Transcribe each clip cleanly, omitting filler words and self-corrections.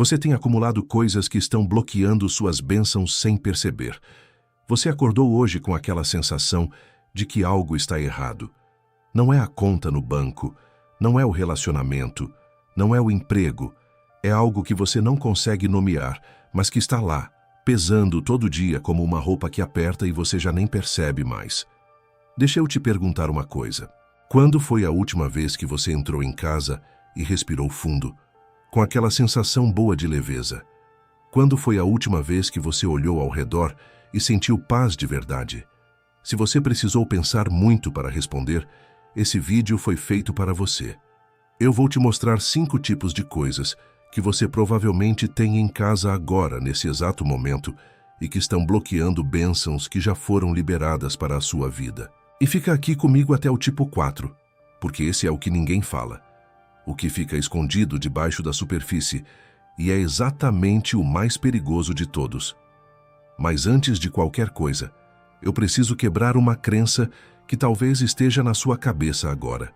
Você tem acumulado coisas que estão bloqueando suas bênçãos sem perceber. Você acordou hoje com aquela sensação de que algo está errado. Não é a conta no banco, não é o relacionamento, não é o emprego. É algo que você não consegue nomear, mas que está lá, pesando todo dia como uma roupa que aperta e você já nem percebe mais. Deixa eu te perguntar uma coisa. Quando foi a última vez que você entrou em casa e respirou fundo, com aquela sensação boa de leveza? Quando foi a última vez que você olhou ao redor e sentiu paz de verdade? Se você precisou pensar muito para responder, esse vídeo foi feito para você. Eu vou te mostrar 5 tipos de coisas que você provavelmente tem em casa agora, nesse exato momento, e que estão bloqueando bênçãos que já foram liberadas para a sua vida. E fica aqui comigo até o tipo 4, porque esse é o que ninguém fala. O que fica escondido debaixo da superfície, e é exatamente o mais perigoso de todos. Mas antes de qualquer coisa, eu preciso quebrar uma crença que talvez esteja na sua cabeça agora.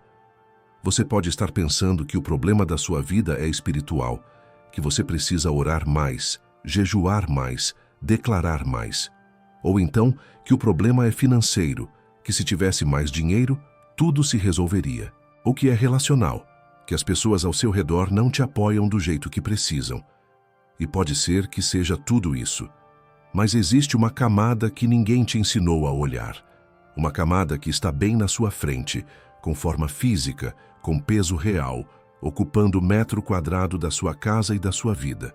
Você pode estar pensando que o problema da sua vida é espiritual, que você precisa orar mais, jejuar mais, declarar mais. Ou então que o problema é financeiro, que se tivesse mais dinheiro, tudo se resolveria. Ou que é relacional, que as pessoas ao seu redor não te apoiam do jeito que precisam. E pode ser que seja tudo isso. Mas existe uma camada que ninguém te ensinou a olhar. Uma camada que está bem na sua frente, com forma física, com peso real, ocupando o metro quadrado da sua casa e da sua vida.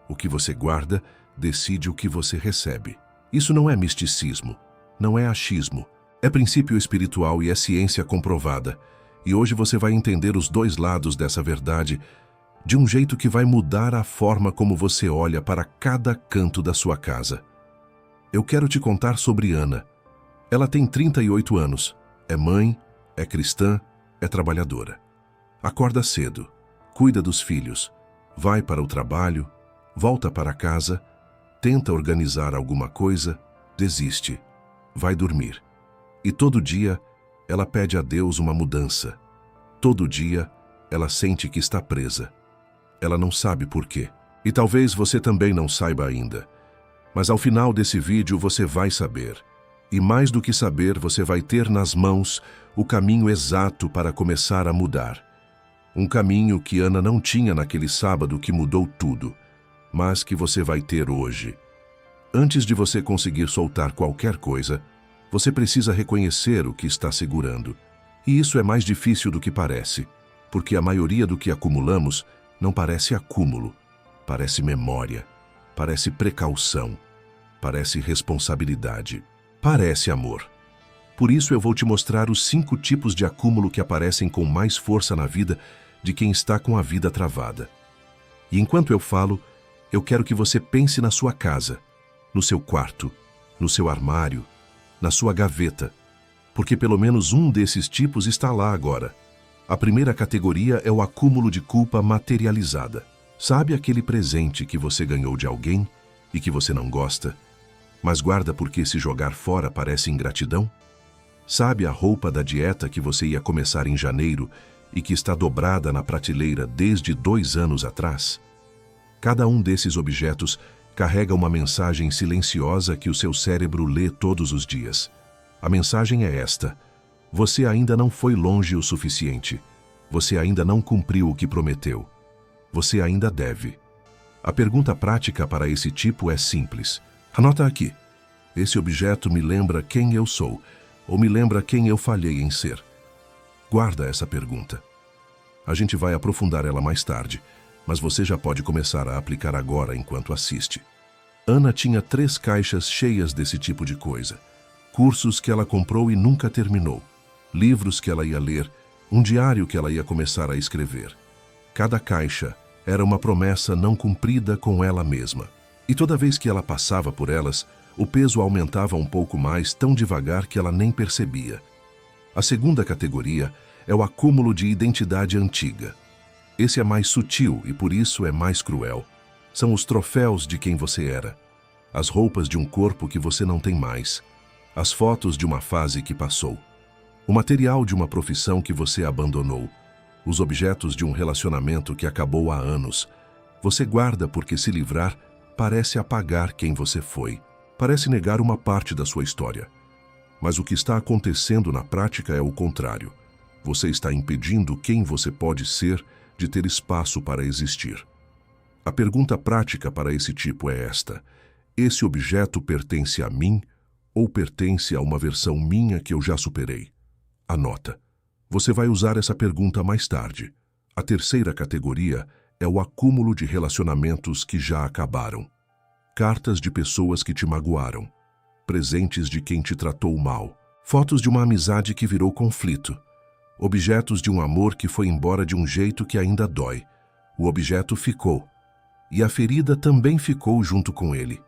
O que você guarda decide o que você recebe. Isso não é misticismo, não é achismo. É princípio espiritual e é ciência comprovada. E hoje você vai entender os 2 lados dessa verdade de um jeito que vai mudar a forma como você olha para cada canto da sua casa. Eu quero te contar sobre Ana. Ela tem 38 anos, é mãe, é cristã, é trabalhadora. Acorda cedo, cuida dos filhos, vai para o trabalho, volta para casa, tenta organizar alguma coisa, desiste, vai dormir. E todo dia ela pede a Deus uma mudança. Todo dia ela sente que está presa. Ela não sabe por quê. E talvez você também não saiba ainda. Mas ao final desse vídeo você vai saber. E mais do que saber, você vai ter nas mãos o caminho exato para começar a mudar. Um caminho que Ana não tinha naquele sábado que mudou tudo, mas que você vai ter hoje. Antes de você conseguir soltar qualquer coisa, você precisa reconhecer o que está segurando. E isso é mais difícil do que parece, porque a maioria do que acumulamos não parece acúmulo, parece memória, parece precaução, parece responsabilidade, parece amor. Por isso eu vou te mostrar os 5 tipos de acúmulo que aparecem com mais força na vida de quem está com a vida travada. E enquanto eu falo, eu quero que você pense na sua casa, no seu quarto, no seu armário, na sua gaveta, porque pelo menos um desses tipos está lá agora. A primeira categoria é o acúmulo de culpa materializada. Sabe aquele presente que você ganhou de alguém e que você não gosta, mas guarda porque se jogar fora parece ingratidão? Sabe a roupa da dieta que você ia começar em janeiro e que está dobrada na prateleira desde 2 anos atrás? Cada um desses objetos carrega uma mensagem silenciosa que o seu cérebro lê todos os dias. A mensagem é esta: você ainda não foi longe o suficiente. Você ainda não cumpriu o que prometeu. Você ainda deve. A pergunta prática para esse tipo é simples. Anota aqui. Esse objeto me lembra quem eu sou, ou me lembra quem eu falhei em ser? Guarda essa pergunta. A gente vai aprofundar ela mais tarde, mas você já pode começar a aplicar agora enquanto assiste. Ana tinha 3 caixas cheias desse tipo de coisa. Cursos que ela comprou e nunca terminou. Livros que ela ia ler, um diário que ela ia começar a escrever. Cada caixa era uma promessa não cumprida com ela mesma. E toda vez que ela passava por elas, o peso aumentava um pouco mais, tão devagar que ela nem percebia. A segunda categoria é o acúmulo de identidade antiga. Esse é mais sutil e por isso é mais cruel. São os troféus de quem você era, as roupas de um corpo que você não tem mais, as fotos de uma fase que passou, o material de uma profissão que você abandonou, os objetos de um relacionamento que acabou há anos, Você guarda porque se livrar parece apagar quem você foi, parece negar uma parte da sua história. Mas o que está acontecendo na prática é o contrário. Você está impedindo quem você pode ser de ter espaço para existir. A pergunta prática para esse tipo é esta: esse objeto pertence a mim ou pertence a uma versão minha que eu já superei? Anota. Você vai usar essa pergunta mais tarde. A terceira categoria é o acúmulo de relacionamentos que já acabaram. Cartas de pessoas que te magoaram. Presentes de quem te tratou mal. Fotos de uma amizade que virou conflito. Objetos de um amor que foi embora de um jeito que ainda dói. O objeto ficou. E a ferida também ficou junto com ele.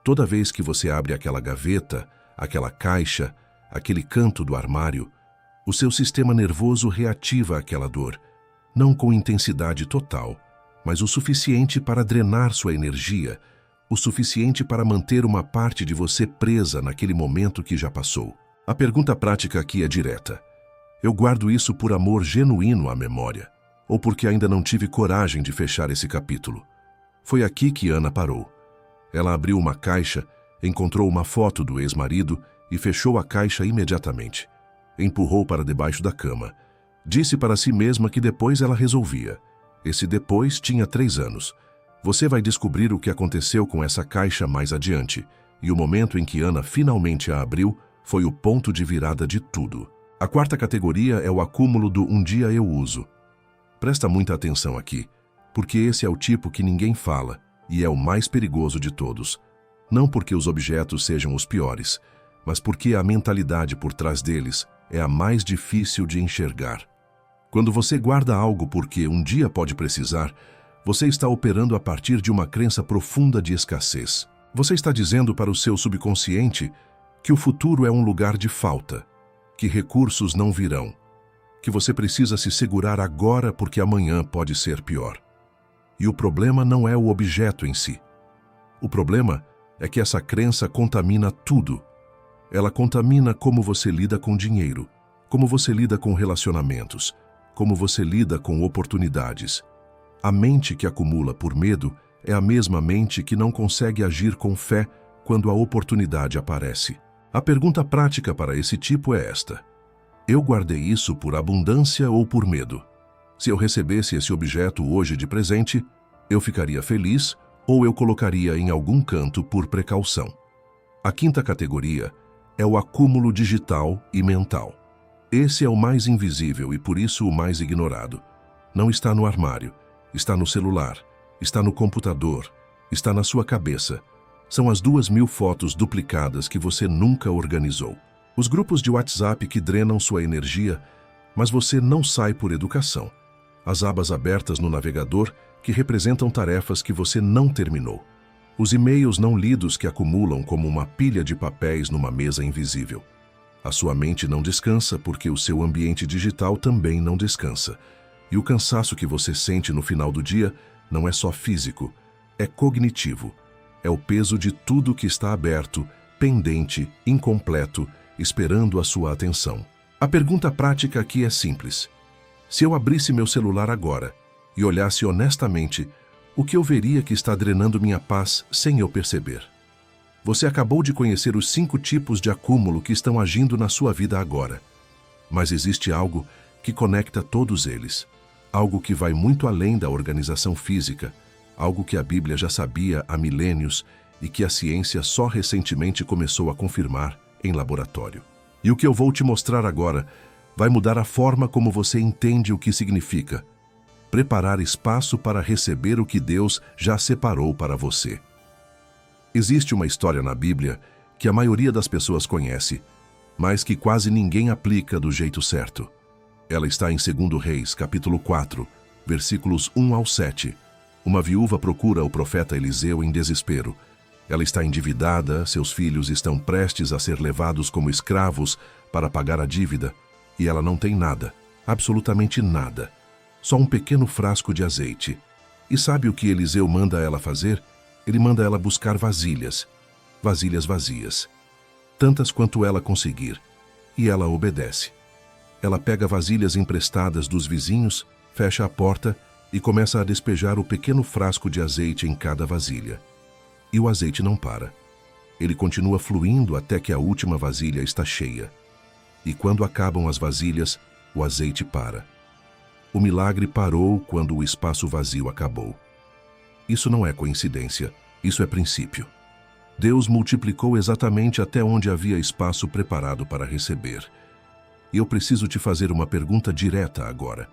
Toda vez que você abre aquela gaveta, aquela caixa, aquele canto do armário, o seu sistema nervoso reativa aquela dor, não com intensidade total, mas o suficiente para drenar sua energia, o suficiente para manter uma parte de você presa naquele momento que já passou. A pergunta prática aqui é direta. Eu guardo isso por amor genuíno à memória, ou porque ainda não tive coragem de fechar esse capítulo? Foi aqui que Ana parou. Ela abriu uma caixa, encontrou uma foto do ex-marido e fechou a caixa imediatamente. Empurrou para debaixo da cama. Disse para si mesma que depois ela resolvia. Esse depois tinha 3 anos. Você vai descobrir o que aconteceu com essa caixa mais adiante, e o momento em que Ana finalmente a abriu foi o ponto de virada de tudo. A quarta categoria é o acúmulo do um dia eu uso. Presta muita atenção aqui, porque esse é o tipo que ninguém fala e é o mais perigoso de todos. Não porque os objetos sejam os piores, mas porque a mentalidade por trás deles é a mais difícil de enxergar. Quando você guarda algo porque um dia pode precisar, você está operando a partir de uma crença profunda de escassez. Você está dizendo para o seu subconsciente que o futuro é um lugar de falta, que recursos não virão, que você precisa se segurar agora porque amanhã pode ser pior. E o problema não é o objeto em si. O problema é que essa crença contamina tudo. Ela contamina como você lida com dinheiro, como você lida com relacionamentos, como você lida com oportunidades. A mente que acumula por medo é a mesma mente que não consegue agir com fé quando a oportunidade aparece. A pergunta prática para esse tipo é esta: eu guardei isso por abundância ou por medo? Se eu recebesse esse objeto hoje de presente, eu ficaria feliz ou eu colocaria em algum canto por precaução? A quinta categoria é o acúmulo digital e mental. Esse é o mais invisível e por isso o mais ignorado. Não está no armário, está no celular, está no computador, está na sua cabeça. São as 2.000 fotos duplicadas que você nunca organizou. Os grupos de WhatsApp que drenam sua energia, mas você não sai por educação. As abas abertas no navegador que representam tarefas que você não terminou. Os e-mails não lidos que acumulam como uma pilha de papéis numa mesa invisível. A sua mente não descansa porque o seu ambiente digital também não descansa. E o cansaço que você sente no final do dia não é só físico, é cognitivo. É o peso de tudo que está aberto, pendente, incompleto, esperando a sua atenção. A pergunta prática aqui é simples. Se eu abrisse meu celular agora e olhasse honestamente, o que eu veria que está drenando minha paz sem eu perceber? Você acabou de conhecer os 5 tipos de acúmulo que estão agindo na sua vida agora. Mas existe algo que conecta todos eles. Algo que vai muito além da organização física, algo que a Bíblia já sabia há milênios e que a ciência só recentemente começou a confirmar em laboratório. E o que eu vou te mostrar agora vai mudar a forma como você entende o que significa preparar espaço para receber o que Deus já separou para você. Existe uma história na Bíblia que a maioria das pessoas conhece, mas que quase ninguém aplica do jeito certo. Ela está em 2 Reis, capítulo 4, versículos 1 ao 7. Uma viúva procura o profeta Eliseu em desespero. Ela está endividada, seus filhos estão prestes a ser levados como escravos para pagar a dívida, e ela não tem nada, absolutamente nada, só um pequeno frasco de azeite. E sabe o que Eliseu manda ela fazer? Ele manda ela buscar vasilhas vazias, tantas quanto ela conseguir, e ela obedece. Ela pega vasilhas emprestadas dos vizinhos, fecha a porta e começa a despejar o pequeno frasco de azeite em cada vasilha. E o azeite não para. Ele continua fluindo até que a última vasilha está cheia. E quando acabam as vasilhas, o azeite para. O milagre parou quando o espaço vazio acabou. Isso não é coincidência, isso é princípio. Deus multiplicou exatamente até onde havia espaço preparado para receber. E eu preciso te fazer uma pergunta direta agora.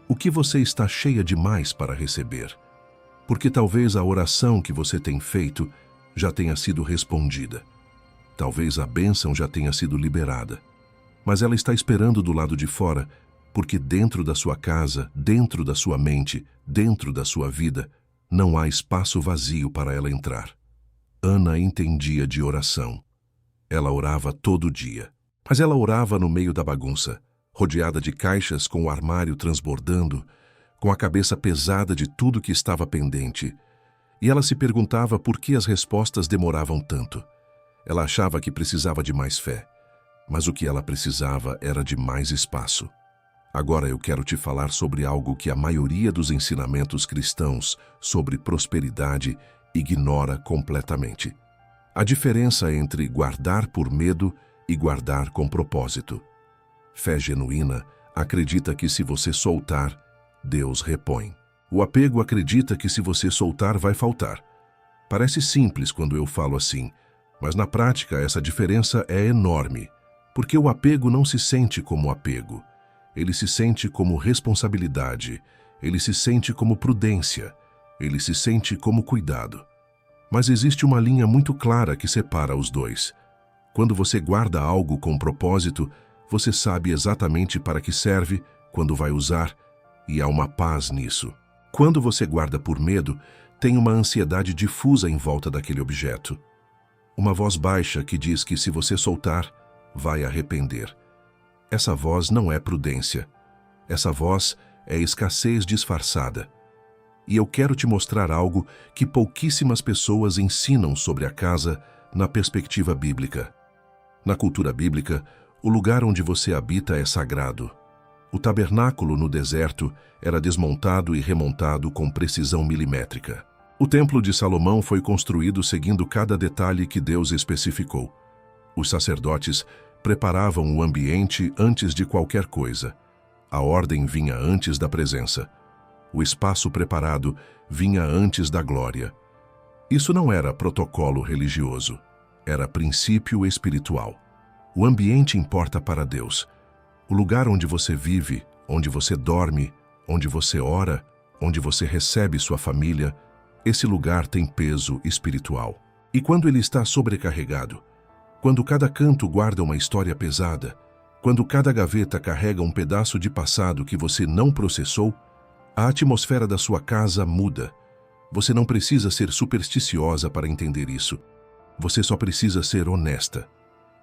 O que você está cheia demais para receber? Porque talvez a oração que você tem feito já tenha sido respondida. Talvez a bênção já tenha sido liberada. Mas ela está esperando do lado de fora, porque dentro da sua casa, dentro da sua mente, dentro da sua vida, não há espaço vazio para ela entrar. Ana entendia de oração. Ela orava todo dia. Mas ela orava no meio da bagunça, rodeada de caixas com o armário transbordando, com a cabeça pesada de tudo que estava pendente. E ela se perguntava por que as respostas demoravam tanto. Ela achava que precisava de mais fé, mas o que ela precisava era de mais espaço. Agora eu quero te falar sobre algo que a maioria dos ensinamentos cristãos sobre prosperidade ignora completamente. A diferença entre guardar por medo e guardar com propósito. Fé genuína acredita que se você soltar, Deus repõe. O apego acredita que se você soltar, vai faltar. Parece simples quando eu falo assim, mas na prática essa diferença é enorme, porque o apego não se sente como apego. Ele se sente como responsabilidade, ele se sente como prudência, ele se sente como cuidado. Mas existe uma linha muito clara que separa os dois. Quando você guarda algo com propósito, você sabe exatamente para que serve, quando vai usar, e há uma paz nisso. Quando você guarda por medo, tem uma ansiedade difusa em volta daquele objeto. Uma voz baixa que diz que se você soltar, vai arrepender. Essa voz não é prudência. Essa voz é escassez disfarçada. E eu quero te mostrar algo que pouquíssimas pessoas ensinam sobre a casa na perspectiva bíblica. Na cultura bíblica, o lugar onde você habita é sagrado. O tabernáculo no deserto era desmontado e remontado com precisão milimétrica. O templo de Salomão foi construído seguindo cada detalhe que Deus especificou. Os sacerdotes preparavam o ambiente antes de qualquer coisa. A ordem vinha antes da presença. O espaço preparado vinha antes da glória. Isso não era protocolo religioso, era princípio espiritual. O ambiente importa para Deus. O lugar onde você vive, onde você dorme, onde você ora, onde você recebe sua família, esse lugar tem peso espiritual. E quando ele está sobrecarregado, quando cada canto guarda uma história pesada, quando cada gaveta carrega um pedaço de passado que você não processou, a atmosfera da sua casa muda. Você não precisa ser supersticiosa para entender isso. Você só precisa ser honesta.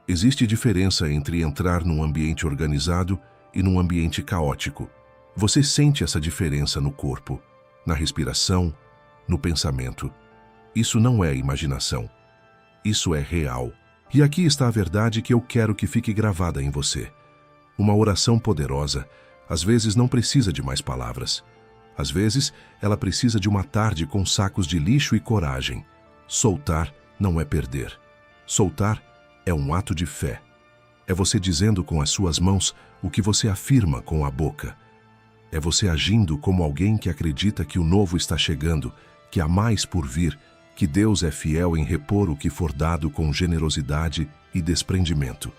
Existe diferença entre entrar num ambiente organizado e num ambiente caótico. Você sente essa diferença no corpo, na respiração, no pensamento. Isso não é imaginação. Isso é real. E aqui está a verdade que eu quero que fique gravada em você. Uma oração poderosa, às vezes não precisa de mais palavras. Às vezes, ela precisa de uma tarde com sacos de lixo e coragem. Soltar não é perder. Soltar é um ato de fé. É você dizendo com as suas mãos o que você afirma com a boca. É você agindo como alguém que acredita que o novo está chegando, que há mais por vir, que Deus é fiel em repor o que for dado com generosidade e desprendimento.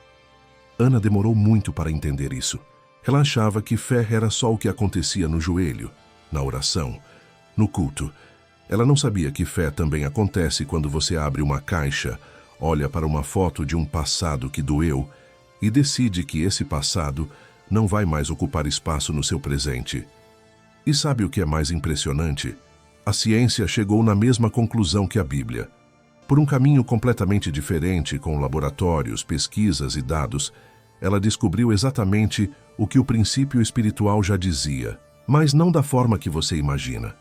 Ana demorou muito para entender isso. Ela achava que fé era só o que acontecia no joelho, na oração, no culto. Ela não sabia que fé também acontece quando você abre uma caixa, olha para uma foto de um passado que doeu e decide que esse passado não vai mais ocupar espaço no seu presente. E sabe o que é mais impressionante? A ciência chegou na mesma conclusão que a Bíblia. Por um caminho completamente diferente, com laboratórios, pesquisas e dados, ela descobriu exatamente o que o princípio espiritual já dizia, mas não da forma que você imagina.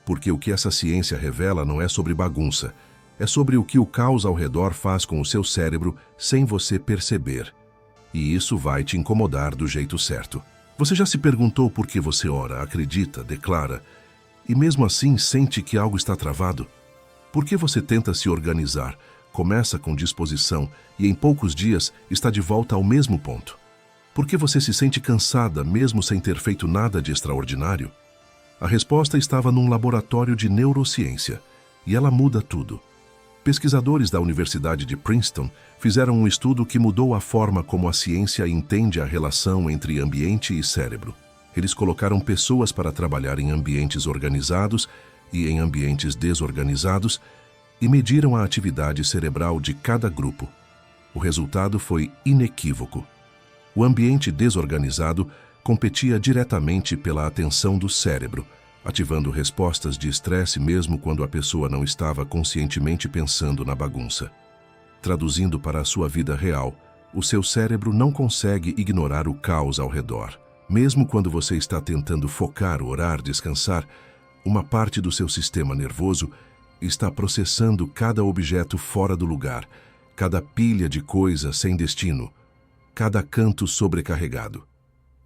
Porque o que essa ciência revela não é sobre bagunça, é sobre o que o caos ao redor faz com o seu cérebro sem você perceber. E isso vai te incomodar do jeito certo. Você já se perguntou por que você ora, acredita, declara e mesmo assim sente que algo está travado? Por que você tenta se organizar, começa com disposição e em poucos dias está de volta ao mesmo ponto? Por que você se sente cansada mesmo sem ter feito nada de extraordinário? A resposta estava num laboratório de neurociência, e ela muda tudo. Pesquisadores da Universidade de Princeton fizeram um estudo que mudou a forma como a ciência entende a relação entre ambiente e cérebro. Eles colocaram pessoas para trabalhar em ambientes organizados e em ambientes desorganizados e mediram a atividade cerebral de cada grupo. O resultado foi inequívoco. O ambiente desorganizado competia diretamente pela atenção do cérebro, ativando respostas de estresse mesmo quando a pessoa não estava conscientemente pensando na bagunça. Traduzindo para a sua vida real, o seu cérebro não consegue ignorar o caos ao redor. Mesmo quando você está tentando focar, orar, descansar, uma parte do seu sistema nervoso está processando cada objeto fora do lugar, cada pilha de coisas sem destino, cada canto sobrecarregado.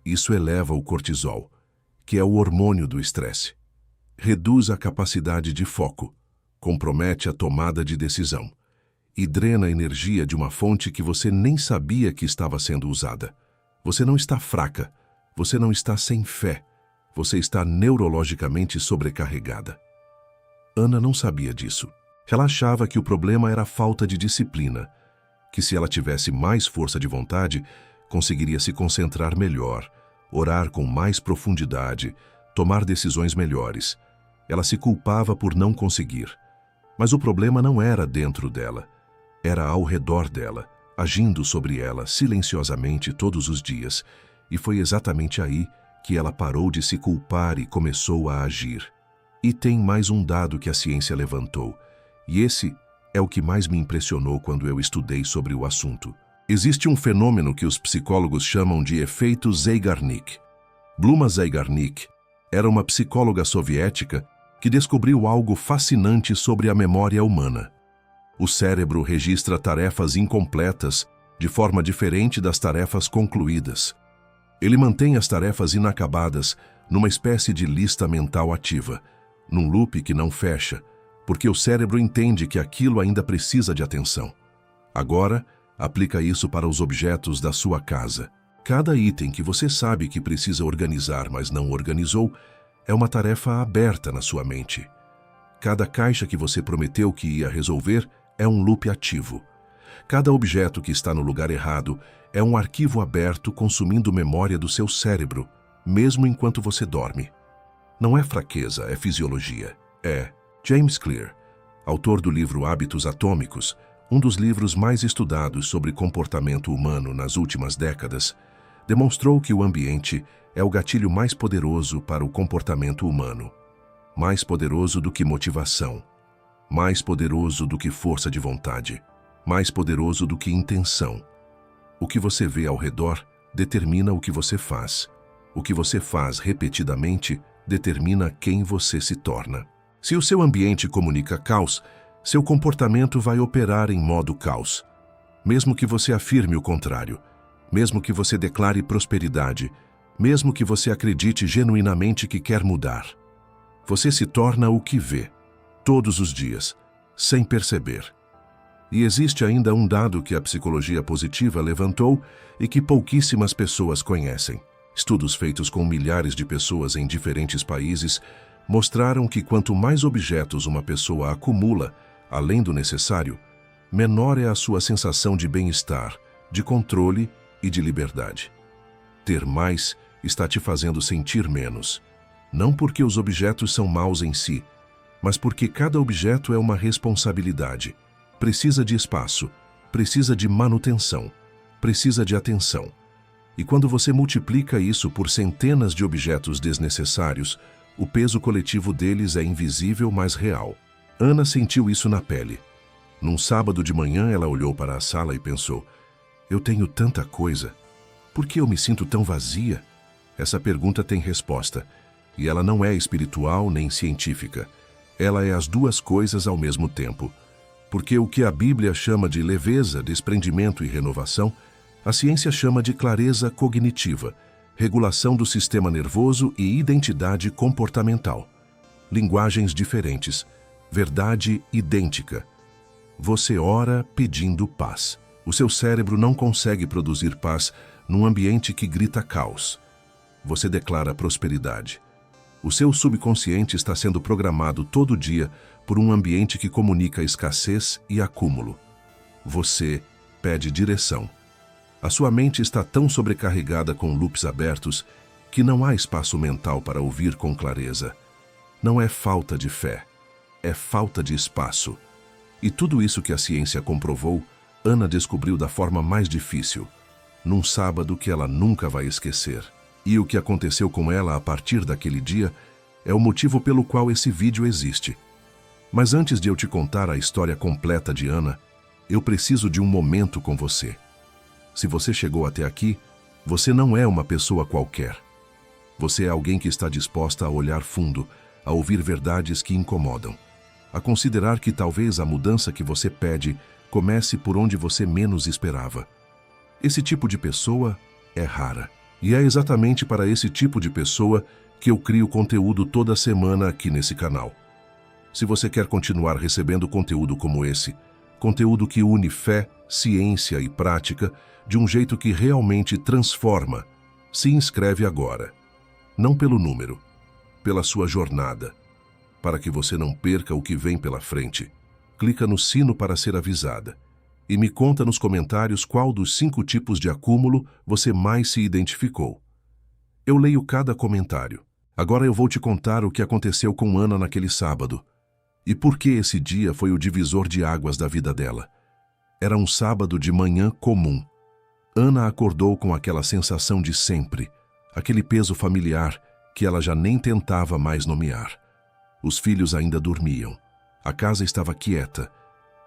Isso eleva o cortisol, que é o hormônio do estresse. Reduz a capacidade de foco, compromete a tomada de decisão e drena a energia de uma fonte que você nem sabia que estava sendo usada. Você não está fraca, você não está sem fé, você está neurologicamente sobrecarregada. Ana não sabia disso. Ela achava que o problema era a falta de disciplina, que se ela tivesse mais força de vontade, conseguiria se concentrar melhor, orar com mais profundidade, tomar decisões melhores. Ela se culpava por não conseguir. Mas o problema não era dentro dela, era ao redor dela, agindo sobre ela silenciosamente todos os dias, e foi exatamente aí que ela parou de se culpar e começou a agir. E tem mais um dado que a ciência levantou, e esse é o que mais me impressionou quando eu estudei sobre o assunto. Existe um fenômeno que os psicólogos chamam de efeito Zeigarnik. Bluma Zeigarnik era uma psicóloga soviética que descobriu algo fascinante sobre a memória humana. O cérebro registra tarefas incompletas de forma diferente das tarefas concluídas. Ele mantém as tarefas inacabadas numa espécie de lista mental ativa, num loop que não fecha, porque o cérebro entende que aquilo ainda precisa de atenção. Agora, aplica isso para os objetos da sua casa. Cada item que você sabe que precisa organizar, mas não organizou, é uma tarefa aberta na sua mente. Cada caixa que você prometeu que ia resolver é um loop ativo. Cada objeto que está no lugar errado é um arquivo aberto consumindo memória do seu cérebro, mesmo enquanto você dorme. Não é fraqueza, é fisiologia. James Clear, autor do livro Hábitos Atômicos, um dos livros mais estudados sobre comportamento humano nas últimas décadas, demonstrou que o ambiente é o gatilho mais poderoso para o comportamento humano. Mais poderoso do que motivação, mais poderoso do que força de vontade, mais poderoso do que intenção. O que você vê ao redor determina o que você faz. O que você faz repetidamente determina quem você se torna. Se o seu ambiente comunica caos, seu comportamento vai operar em modo caos. Mesmo que você afirme o contrário, mesmo que você declare prosperidade, mesmo que você acredite genuinamente que quer mudar, você se torna o que vê, todos os dias, sem perceber. E existe ainda um dado que a psicologia positiva levantou e que pouquíssimas pessoas conhecem. Estudos feitos com milhares de pessoas em diferentes países mostraram que quanto mais objetos uma pessoa acumula, além do necessário, menor é a sua sensação de bem-estar, de controle e de liberdade. Ter mais está te fazendo sentir menos, não porque os objetos são maus em si, mas porque cada objeto é uma responsabilidade, precisa de espaço, precisa de manutenção, precisa de atenção. E quando você multiplica isso por centenas de objetos desnecessários, o peso coletivo deles é invisível, mas real. Ana sentiu isso na pele. Num sábado de manhã, ela olhou para a sala e pensou: eu tenho tanta coisa. Por que eu me sinto tão vazia? Essa pergunta tem resposta, e ela não é espiritual nem científica. Ela é as duas coisas ao mesmo tempo. Porque o que a Bíblia chama de leveza, desprendimento e renovação, a ciência chama de clareza cognitiva, regulação do sistema nervoso e identidade comportamental. linguagens diferentes, verdade idêntica. Você ora pedindo paz. O seu cérebro não consegue produzir paz num ambiente que grita caos. Você declara prosperidade. O seu subconsciente está sendo programado todo dia por um ambiente que comunica escassez e acúmulo. Você pede direção. A sua mente está tão sobrecarregada com loops abertos que não há espaço mental para ouvir com clareza. Não é falta de fé, é falta de espaço. E tudo isso que a ciência comprovou, Ana descobriu da forma mais difícil, num sábado que ela nunca vai esquecer. E o que aconteceu com ela a partir daquele dia é o motivo pelo qual esse vídeo existe. Mas antes de eu te contar a história completa de Ana, eu preciso de um momento com você. Se você chegou até aqui, você não é uma pessoa qualquer. Você é alguém que está disposta a olhar fundo, a ouvir verdades que incomodam, a considerar que talvez a mudança que você pede comece por onde você menos esperava. Esse tipo de pessoa é rara. E é exatamente para esse tipo de pessoa que eu crio conteúdo toda semana aqui nesse canal. Se você quer continuar recebendo conteúdo como esse, conteúdo que une fé, ciência e prática de um jeito que realmente transforma, se inscreve agora. Não pelo número, pela sua jornada. Para que você não perca o que vem pela frente, clica no sino para ser avisada. E me conta nos comentários qual dos 5 tipos de acúmulo você mais se identificou. Eu leio cada comentário. Agora eu vou te contar o que aconteceu com Ana naquele sábado. E por que esse dia foi o divisor de águas da vida dela. Era um sábado de manhã comum. Ana acordou com aquela sensação de sempre, aquele peso familiar que ela já nem tentava mais nomear. Os filhos ainda dormiam. A casa estava quieta.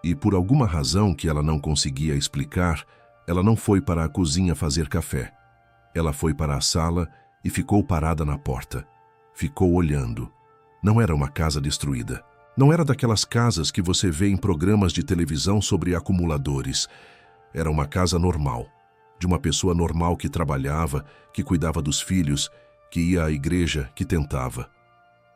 E por alguma razão que ela não conseguia explicar, ela não foi para a cozinha fazer café. Ela foi para a sala e ficou parada na porta. Ficou olhando. Não era uma casa destruída. Não era daquelas casas que você vê em programas de televisão sobre acumuladores. Era uma casa normal, de uma pessoa normal que trabalhava, que cuidava dos filhos, que ia à igreja, que tentava.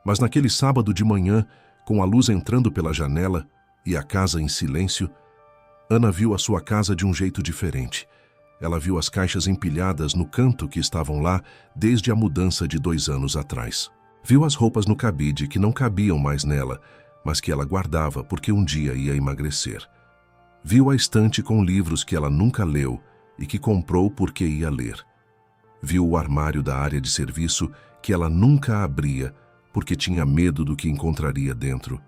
Mas naquele sábado de manhã, com a luz entrando pela janela, e a casa em silêncio, Ana viu a sua casa de um jeito diferente. Ela viu as caixas empilhadas no canto que estavam lá desde a mudança de 2 anos atrás. Viu as roupas no cabide que não cabiam mais nela, mas que ela guardava porque um dia ia emagrecer. Viu a estante com livros que ela nunca leu e que comprou porque ia ler. Viu o armário da área de serviço que ela nunca abria porque tinha medo do que encontraria dentro.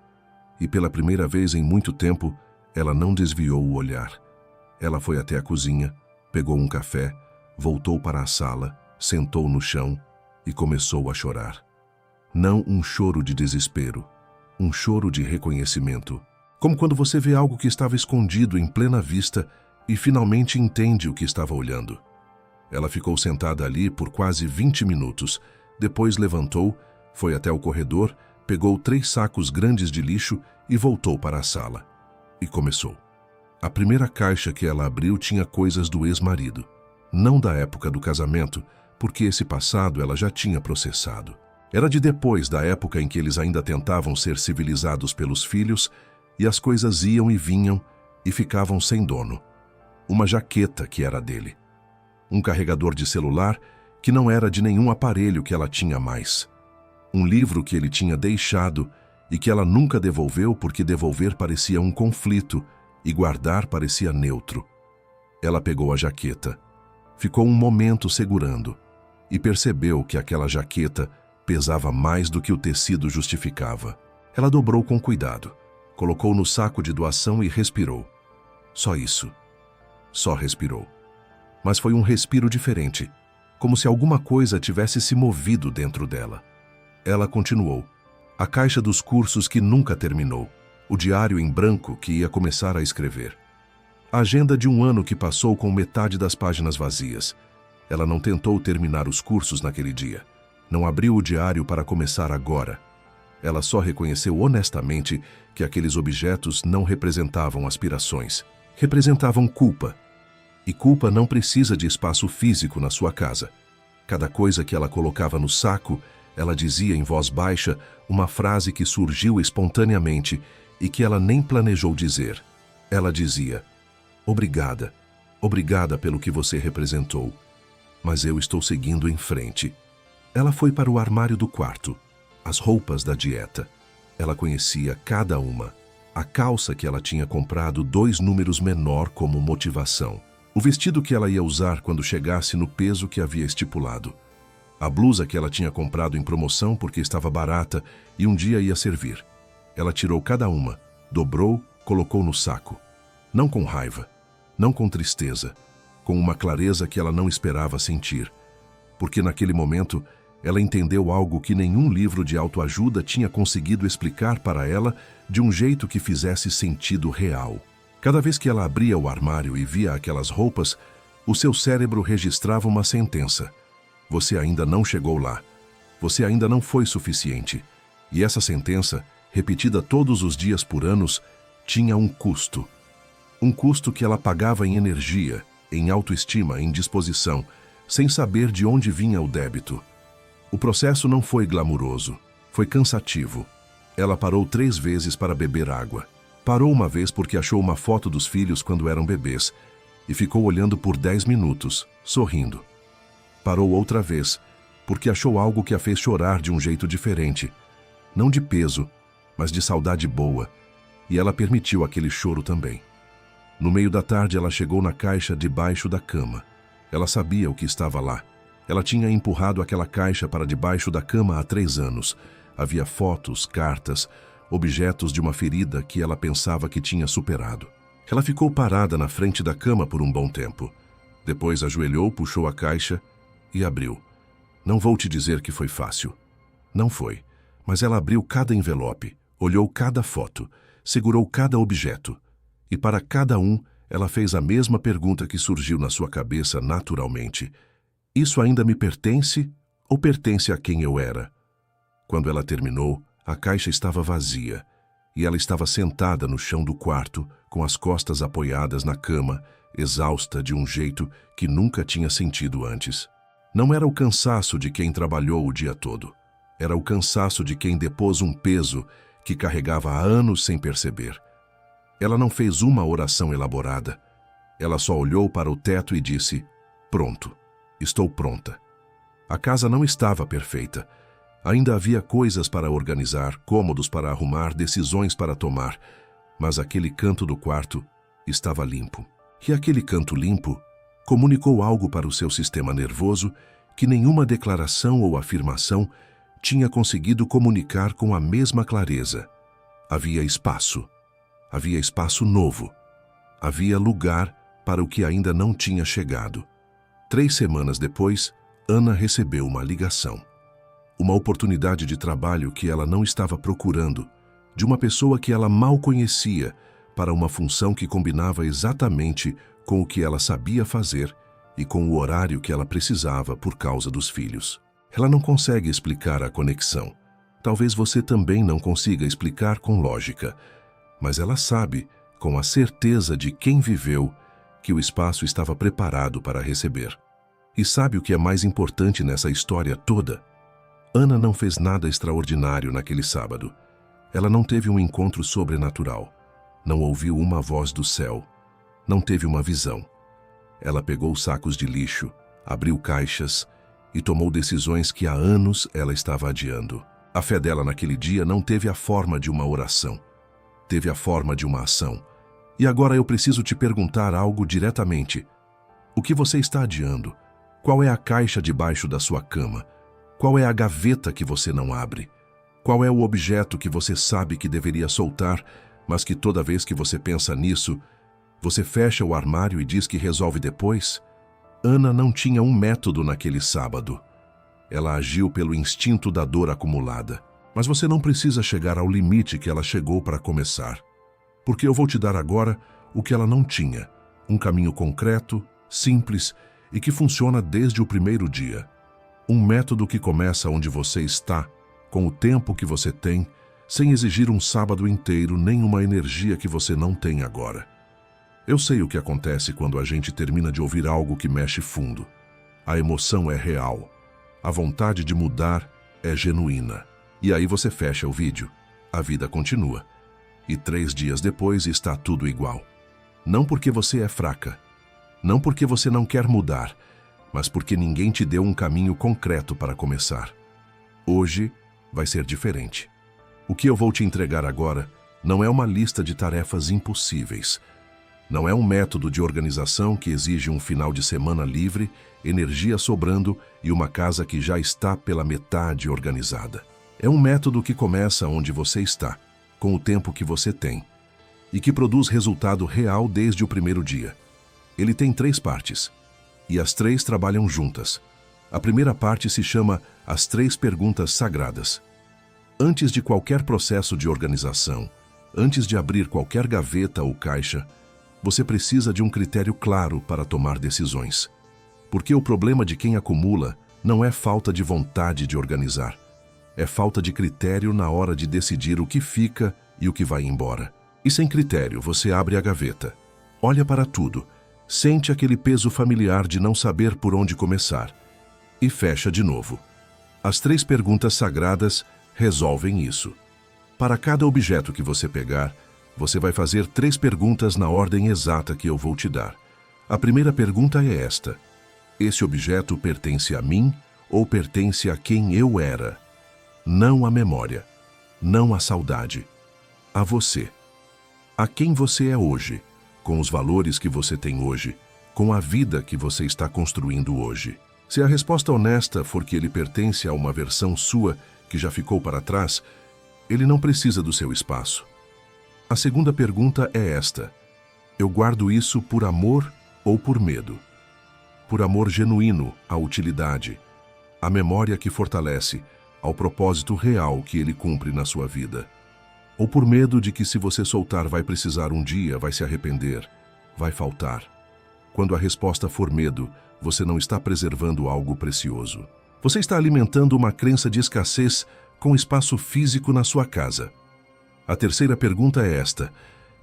E pela primeira vez em muito tempo, ela não desviou o olhar. Ela foi até a cozinha, pegou um café, voltou para a sala, sentou no chão e começou a chorar. Não um choro de desespero, um choro de reconhecimento. Como quando você vê algo que estava escondido em plena vista e finalmente entende o que estava olhando. Ela ficou sentada ali por quase 20 minutos, depois levantou, foi até o corredor, pegou 3 sacos grandes de lixo e voltou para a sala. E começou. A primeira caixa que ela abriu tinha coisas do ex-marido. Não da época do casamento, porque esse passado ela já tinha processado. Era de depois da época em que eles ainda tentavam ser civilizados pelos filhos e as coisas iam e vinham e ficavam sem dono. Uma jaqueta que era dele. Um carregador de celular que não era de nenhum aparelho que ela tinha mais. Um livro que ele tinha deixado e que ela nunca devolveu porque devolver parecia um conflito e guardar parecia neutro. Ela pegou a jaqueta, ficou um momento segurando e percebeu que aquela jaqueta pesava mais do que o tecido justificava. Ela dobrou com cuidado, colocou no saco de doação e respirou. Só isso. Só respirou. Mas foi um respiro diferente, como se alguma coisa tivesse se movido dentro dela. Ela continuou. A caixa dos cursos que nunca terminou. O diário em branco que ia começar a escrever. A agenda de um ano que passou com metade das páginas vazias. Ela não tentou terminar os cursos naquele dia. Não abriu o diário para começar agora. Ela só reconheceu honestamente que aqueles objetos não representavam aspirações. Representavam culpa. E culpa não precisa de espaço físico na sua casa. Cada coisa que ela colocava no saco, Ela dizia em voz baixa uma frase que surgiu espontaneamente e que ela nem planejou dizer. Ela dizia: "Obrigada, obrigada pelo que você representou, mas eu estou seguindo em frente." Ela foi para o armário do quarto, as roupas da dieta. Ela conhecia cada uma. A calça que ela tinha comprado 2 números menor como motivação. O vestido que ela ia usar quando chegasse no peso que havia estipulado. A blusa que ela tinha comprado em promoção porque estava barata e um dia ia servir. Ela tirou cada uma, dobrou, colocou no saco. Não com raiva, não com tristeza, com uma clareza que ela não esperava sentir. Porque naquele momento, ela entendeu algo que nenhum livro de autoajuda tinha conseguido explicar para ela de um jeito que fizesse sentido real. Cada vez que ela abria o armário e via aquelas roupas, o seu cérebro registrava uma sentença. Você ainda não chegou lá. Você ainda não foi suficiente. E essa sentença, repetida todos os dias por anos, tinha um custo. Um custo que ela pagava em energia, em autoestima, em disposição, sem saber de onde vinha o débito. O processo não foi glamuroso, foi cansativo. Ela parou 3 vezes para beber água. Parou uma vez porque achou uma foto dos filhos quando eram bebês e ficou olhando por 10 minutos, sorrindo. Parou outra vez porque achou algo que a fez chorar de um jeito diferente. Não de peso, mas de saudade boa. E ela permitiu aquele choro também. No meio da tarde ela chegou na caixa debaixo da cama. Ela sabia o que estava lá. Ela tinha empurrado aquela caixa para debaixo da cama há 3 anos. Havia fotos, cartas, objetos de uma ferida que ela pensava que tinha superado. Ela ficou parada na frente da cama por um bom tempo. Depois ajoelhou, puxou a caixa e abriu. Não vou te dizer que foi fácil. Não foi. Mas ela abriu cada envelope, olhou cada foto, segurou cada objeto. E para cada um, ela fez a mesma pergunta que surgiu na sua cabeça naturalmente. Isso ainda me pertence ou pertence a quem eu era? Quando ela terminou, a caixa estava vazia e ela estava sentada no chão do quarto, com as costas apoiadas na cama, exausta de um jeito que nunca tinha sentido antes. Não era o cansaço de quem trabalhou o dia todo. Era o cansaço de quem depôs um peso que carregava há anos sem perceber. Ela não fez uma oração elaborada. Ela só olhou para o teto e disse: "Pronto, estou pronta." A casa não estava perfeita. Ainda havia coisas para organizar, cômodos para arrumar, decisões para tomar, mas aquele canto do quarto estava limpo. E aquele canto limpo comunicou algo para o seu sistema nervoso que nenhuma declaração ou afirmação tinha conseguido comunicar com a mesma clareza. Havia espaço novo, havia lugar para o que ainda não tinha chegado. 3 semanas depois, Ana recebeu uma ligação. Uma oportunidade de trabalho que ela não estava procurando, de uma pessoa que ela mal conhecia, para uma função que combinava exatamente com o que ela sabia fazer e com o horário que ela precisava por causa dos filhos. Ela não consegue explicar a conexão. Talvez você também não consiga explicar com lógica, mas ela sabe, com a certeza de quem viveu, que o espaço estava preparado para receber. E sabe o que é mais importante nessa história toda? Ana não fez nada extraordinário naquele sábado. Ela não teve um encontro sobrenatural. Não ouviu uma voz do céu. Não teve uma visão. Ela pegou sacos de lixo, abriu caixas e tomou decisões que há anos ela estava adiando. A fé dela naquele dia não teve a forma de uma oração. Teve a forma de uma ação. E agora eu preciso te perguntar algo diretamente. O que você está adiando? Qual é a caixa debaixo da sua cama? Qual é a gaveta que você não abre? Qual é o objeto que você sabe que deveria soltar, mas que toda vez que você pensa nisso, você fecha o armário e diz que resolve depois? Ana não tinha um método naquele sábado. Ela agiu pelo instinto da dor acumulada. Mas você não precisa chegar ao limite que ela chegou para começar. Porque eu vou te dar agora o que ela não tinha. Um caminho concreto, simples e que funciona desde o primeiro dia. Um método que começa onde você está, com o tempo que você tem, sem exigir um sábado inteiro nem uma energia que você não tem agora. Eu sei o que acontece quando a gente termina de ouvir algo que mexe fundo. A emoção é real. A vontade de mudar é genuína. E aí você fecha o vídeo. A vida continua. E 3 dias depois está tudo igual. Não porque você é fraca. Não porque você não quer mudar, mas porque ninguém te deu um caminho concreto para começar. Hoje vai ser diferente. O que eu vou te entregar agora não é uma lista de tarefas impossíveis. Não é um método de organização que exige um final de semana livre, energia sobrando e uma casa que já está pela metade organizada. É um método que começa onde você está, com o tempo que você tem, e que produz resultado real desde o primeiro dia. Ele tem 3 partes, e as 3 trabalham juntas. A primeira parte se chama As 3 Perguntas Sagradas. Antes de qualquer processo de organização, antes de abrir qualquer gaveta ou caixa, você precisa de um critério claro para tomar decisões. Porque o problema de quem acumula não é falta de vontade de organizar. É falta de critério na hora de decidir o que fica e o que vai embora. E sem critério, você abre a gaveta, olha para tudo, sente aquele peso familiar de não saber por onde começar e fecha de novo. As 3 perguntas sagradas resolvem isso. Para cada objeto que você pegar, você vai fazer 3 perguntas na ordem exata que eu vou te dar. A primeira pergunta é esta: esse objeto pertence a mim ou pertence a quem eu era? Não à memória, não à saudade, a você. A quem você é hoje, com os valores que você tem hoje, com a vida que você está construindo hoje. Se a resposta honesta for que ele pertence a uma versão sua que já ficou para trás, ele não precisa do seu espaço. A segunda pergunta é esta: eu guardo isso por amor ou por medo? Por amor genuíno à utilidade, à memória que fortalece, ao propósito real que ele cumpre na sua vida. Ou por medo de que se você soltar vai precisar um dia, vai se arrepender, vai faltar. Quando a resposta for medo, você não está preservando algo precioso. Você está alimentando uma crença de escassez com espaço físico na sua casa. A terceira pergunta é esta: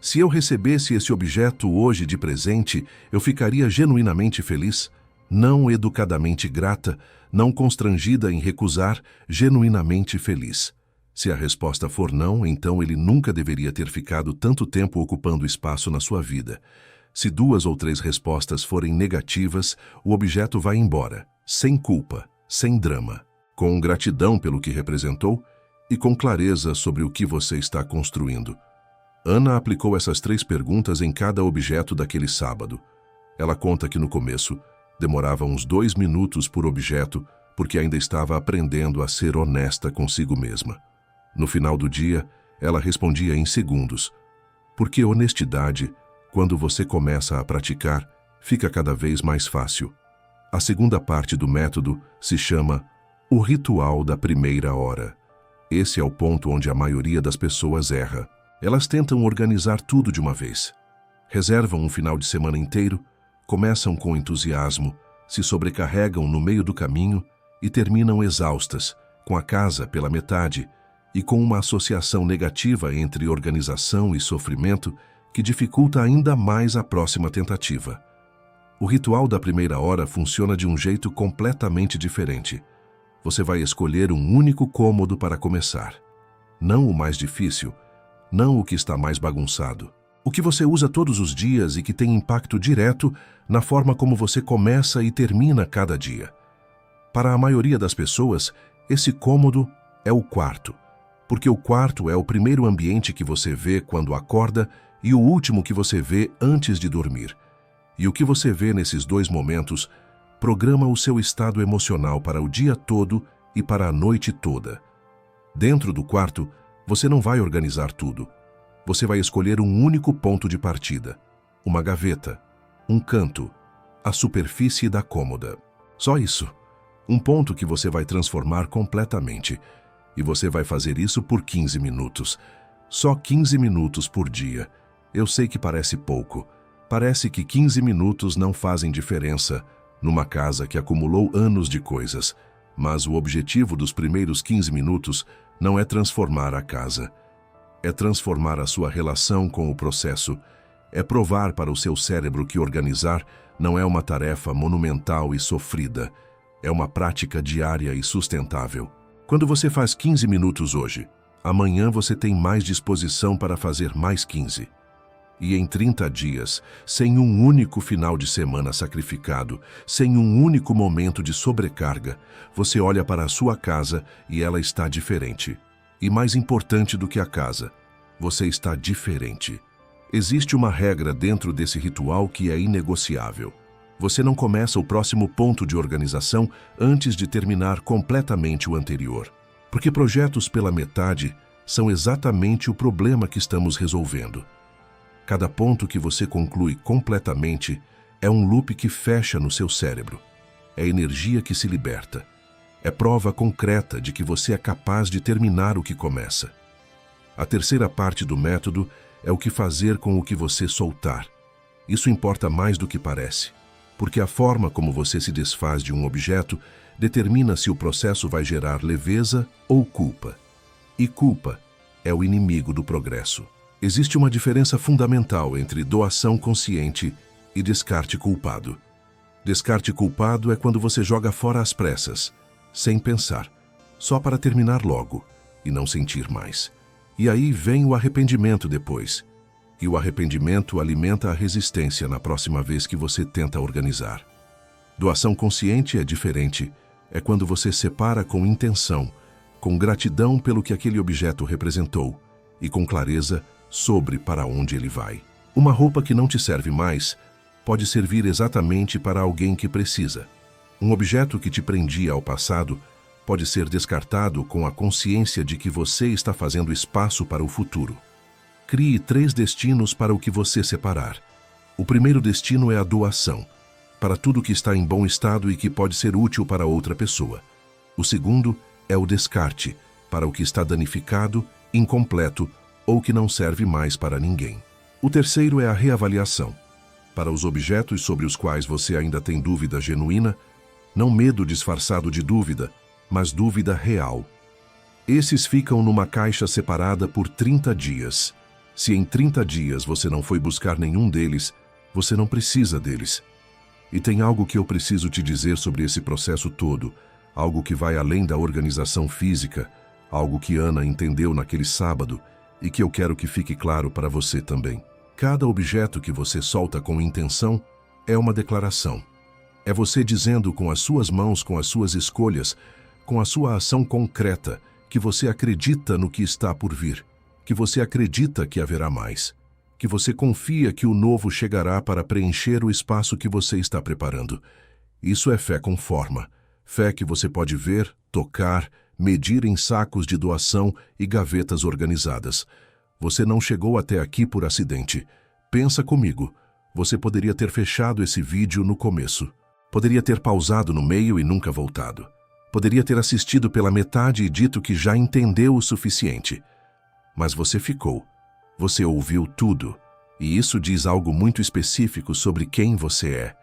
se eu recebesse esse objeto hoje de presente, eu ficaria genuinamente feliz? Não educadamente grata, não constrangida em recusar, genuinamente feliz. Se a resposta for não, então ele nunca deveria ter ficado tanto tempo ocupando espaço na sua vida. Se 2 ou 3 respostas forem negativas, o objeto vai embora, sem culpa, sem drama, com gratidão pelo que representou e com clareza sobre o que você está construindo. Ana aplicou essas 3 perguntas em cada objeto daquele sábado. Ela conta que no começo demorava uns 2 minutos por objeto, porque ainda estava aprendendo a ser honesta consigo mesma. No final do dia, ela respondia em segundos, porque honestidade, quando você começa a praticar, fica cada vez mais fácil. A segunda parte do método se chama o ritual da primeira hora. Esse é o ponto onde a maioria das pessoas erra. Elas tentam organizar tudo de uma vez. Reservam um final de semana inteiro, começam com entusiasmo, se sobrecarregam no meio do caminho e terminam exaustas, com a casa pela metade e com uma associação negativa entre organização e sofrimento que dificulta ainda mais a próxima tentativa. O ritual da primeira hora funciona de um jeito completamente diferente. Você vai escolher um único cômodo para começar. Não o mais difícil, não o que está mais bagunçado. O que você usa todos os dias e que tem impacto direto na forma como você começa e termina cada dia. Para a maioria das pessoas, esse cômodo é o quarto, porque o quarto é o primeiro ambiente que você vê quando acorda e o último que você vê antes de dormir. E o que você vê nesses 2 momentos programa o seu estado emocional para o dia todo e para a noite toda. Dentro do quarto, você não vai organizar tudo. Você vai escolher um único ponto de partida, uma gaveta, um canto, a superfície da cômoda. Só isso. Um ponto que você vai transformar completamente. E você vai fazer isso por 15 minutos. Só 15 minutos por dia. Eu sei que parece pouco. Parece que 15 minutos não fazem diferença numa casa que acumulou anos de coisas. Mas o objetivo dos primeiros 15 minutos não é transformar a casa. É transformar a sua relação com o processo. É provar para o seu cérebro que organizar não é uma tarefa monumental e sofrida. É uma prática diária e sustentável. Quando você faz 15 minutos hoje, amanhã você tem mais disposição para fazer mais 15. E em 30 dias, sem um único final de semana sacrificado, sem um único momento de sobrecarga, você olha para a sua casa e ela está diferente. E mais importante do que a casa, você está diferente. Existe uma regra dentro desse ritual que é inegociável. Você não começa o próximo ponto de organização antes de terminar completamente o anterior. Porque projetos pela metade são exatamente o problema que estamos resolvendo. Cada ponto que você conclui completamente é um loop que fecha no seu cérebro. É energia que se liberta. É prova concreta de que você é capaz de terminar o que começa. A terceira parte do método é o que fazer com o que você soltar. Isso importa mais do que parece, porque a forma como você se desfaz de um objeto determina se o processo vai gerar leveza ou culpa. E culpa é o inimigo do progresso. Existe uma diferença fundamental entre doação consciente e descarte culpado. Descarte culpado é quando você joga fora às pressas, sem pensar, só para terminar logo e não sentir mais. E aí vem o arrependimento depois. E o arrependimento alimenta a resistência na próxima vez que você tenta organizar. Doação consciente é diferente. É quando você separa com intenção, com gratidão pelo que aquele objeto representou e com clareza sobre para onde ele vai. Uma roupa que não te serve mais pode servir exatamente para alguém que precisa. Um objeto que te prendia ao passado pode ser descartado com a consciência de que você está fazendo espaço para o futuro. Crie 3 destinos para o que você separar. O primeiro destino é a doação, para tudo que está em bom estado e que pode ser útil para outra pessoa. O segundo é o descarte, para o que está danificado, incompleto ou que não serve mais para ninguém. O terceiro é a reavaliação, para os objetos sobre os quais você ainda tem dúvida genuína, não medo disfarçado de dúvida, mas dúvida real. Esses ficam numa caixa separada por 30 dias. Se em 30 dias você não foi buscar nenhum deles, você não precisa deles. E tem algo que eu preciso te dizer sobre esse processo todo, algo que vai além da organização física, algo que Ana entendeu naquele sábado e que eu quero que fique claro para você também. Cada objeto que você solta com intenção é uma declaração. É você dizendo com as suas mãos, com as suas escolhas, com a sua ação concreta, que você acredita no que está por vir, que você acredita que haverá mais, que você confia que o novo chegará para preencher o espaço que você está preparando. Isso é fé com forma, fé que você pode ver, tocar, medir em sacos de doação e gavetas organizadas. Você não chegou até aqui por acidente. Pensa comigo, você poderia ter fechado esse vídeo no começo. Poderia ter pausado no meio e nunca voltado. Poderia ter assistido pela metade e dito que já entendeu o suficiente. Mas você ficou. Você ouviu tudo. E isso diz algo muito específico sobre quem você é.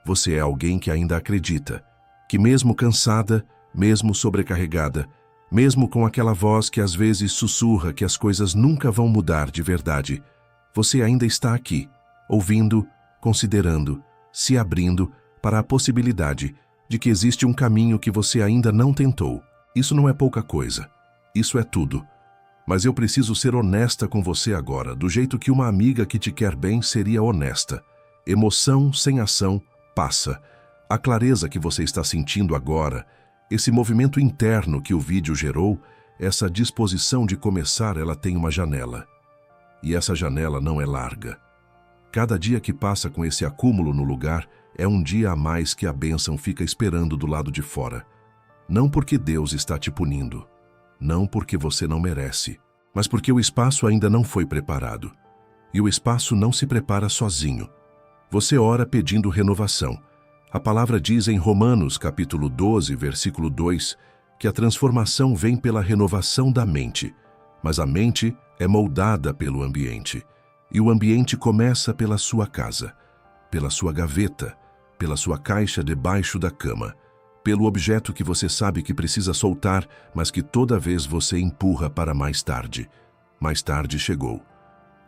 Você é alguém que ainda acredita, que mesmo cansada, mesmo sobrecarregada, mesmo com aquela voz que às vezes sussurra que as coisas nunca vão mudar de verdade, você ainda está aqui, ouvindo, considerando, se abrindo para a possibilidade de que existe um caminho que você ainda não tentou. Isso não é pouca coisa. Isso é tudo. Mas eu preciso ser honesta com você agora, do jeito que uma amiga que te quer bem seria honesta. Emoção sem ação passa. A clareza que você está sentindo agora, esse movimento interno que o vídeo gerou, essa disposição de começar, ela tem uma janela. E essa janela não é larga. Cada dia que passa com esse acúmulo no lugar é um dia a mais que a bênção fica esperando do lado de fora. Não porque Deus está te punindo, não porque você não merece, mas porque o espaço ainda não foi preparado. E o espaço não se prepara sozinho. Você ora pedindo renovação. A palavra diz em Romanos, capítulo 12, versículo 2, que a transformação vem pela renovação da mente, mas a mente é moldada pelo ambiente. E o ambiente começa pela sua casa, pela sua gaveta, pela sua caixa debaixo da cama, pelo objeto que você sabe que precisa soltar, mas que toda vez você empurra para mais tarde. Mais tarde chegou.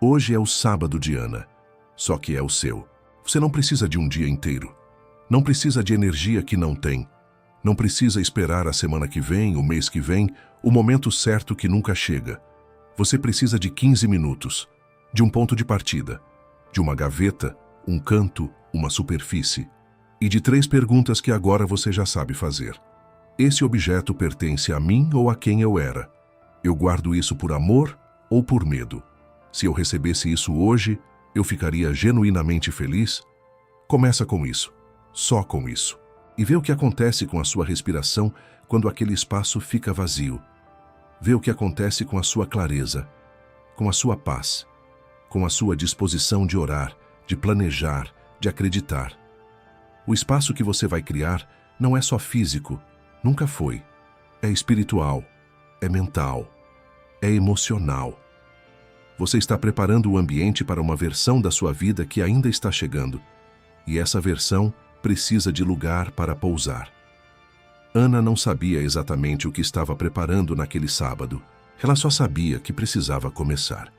Hoje é o sábado de Ana, só que é o seu. Você não precisa de um dia inteiro. Não precisa de energia que não tem. Não precisa esperar a semana que vem, o mês que vem, o momento certo que nunca chega. Você precisa de 15 minutos, de um ponto de partida, de uma gaveta, um canto, uma superfície, e de 3 perguntas que agora você já sabe fazer. Esse objeto pertence a mim ou a quem eu era? Eu guardo isso por amor ou por medo? Se eu recebesse isso hoje, eu ficaria genuinamente feliz? Começa com isso, só com isso. E vê o que acontece com a sua respiração quando aquele espaço fica vazio. Vê o que acontece com a sua clareza, com a sua paz, com a sua disposição de orar, de planejar, de acreditar. O espaço que você vai criar não é só físico, nunca foi. É espiritual, é mental, é emocional. Você está preparando o ambiente para uma versão da sua vida que ainda está chegando. E essa versão precisa de lugar para pousar. Ana não sabia exatamente o que estava preparando naquele sábado. Ela só sabia que precisava começar.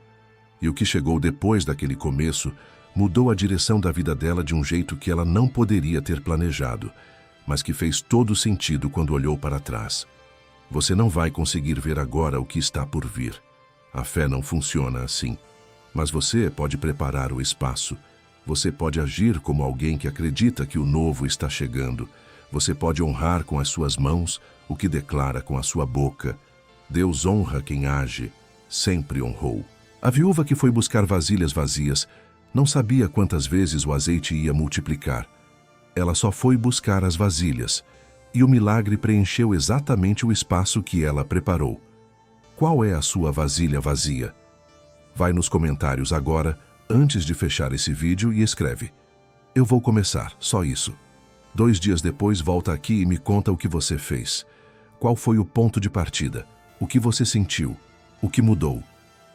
E o que chegou depois daquele começo mudou a direção da vida dela de um jeito que ela não poderia ter planejado, mas que fez todo sentido quando olhou para trás. Você não vai conseguir ver agora o que está por vir. A fé não funciona assim. Mas você pode preparar o espaço. Você pode agir como alguém que acredita que o novo está chegando. Você pode honrar com as suas mãos o que declara com a sua boca. Deus honra quem age, sempre honrou. A viúva que foi buscar vasilhas vazias não sabia quantas vezes o azeite ia multiplicar. Ela só foi buscar as vasilhas, e o milagre preencheu exatamente o espaço que ela preparou. Qual é a sua vasilha vazia? Vai nos comentários agora, antes de fechar esse vídeo, e escreve: eu vou começar, só isso. 2 dias depois volta aqui e me conta o que você fez. Qual foi o ponto de partida? O que você sentiu? O que mudou?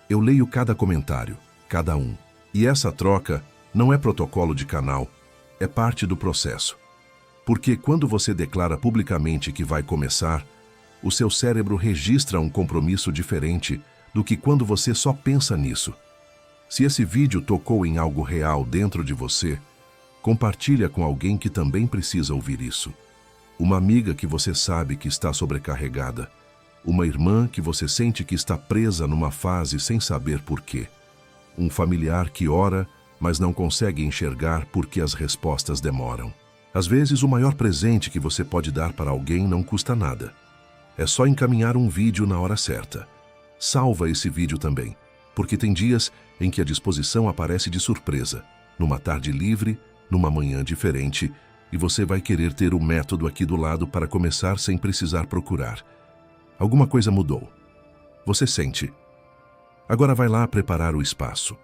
Eu leio cada comentário, cada um. E essa troca não é protocolo de canal, é parte do processo. Porque quando você declara publicamente que vai começar, o seu cérebro registra um compromisso diferente do que quando você só pensa nisso. Se esse vídeo tocou em algo real dentro de você, compartilha com alguém que também precisa ouvir isso. Uma amiga que você sabe que está sobrecarregada. Uma irmã que você sente que está presa numa fase sem saber por quê. Um familiar que ora, mas não consegue enxergar porque as respostas demoram. Às vezes, o maior presente que você pode dar para alguém não custa nada. É só encaminhar um vídeo na hora certa. Salva esse vídeo também, porque tem dias em que a disposição aparece de surpresa, numa tarde livre, numa manhã diferente, e você vai querer ter o método aqui do lado para começar sem precisar procurar. Alguma coisa mudou. Você sente. Agora vai lá preparar o espaço.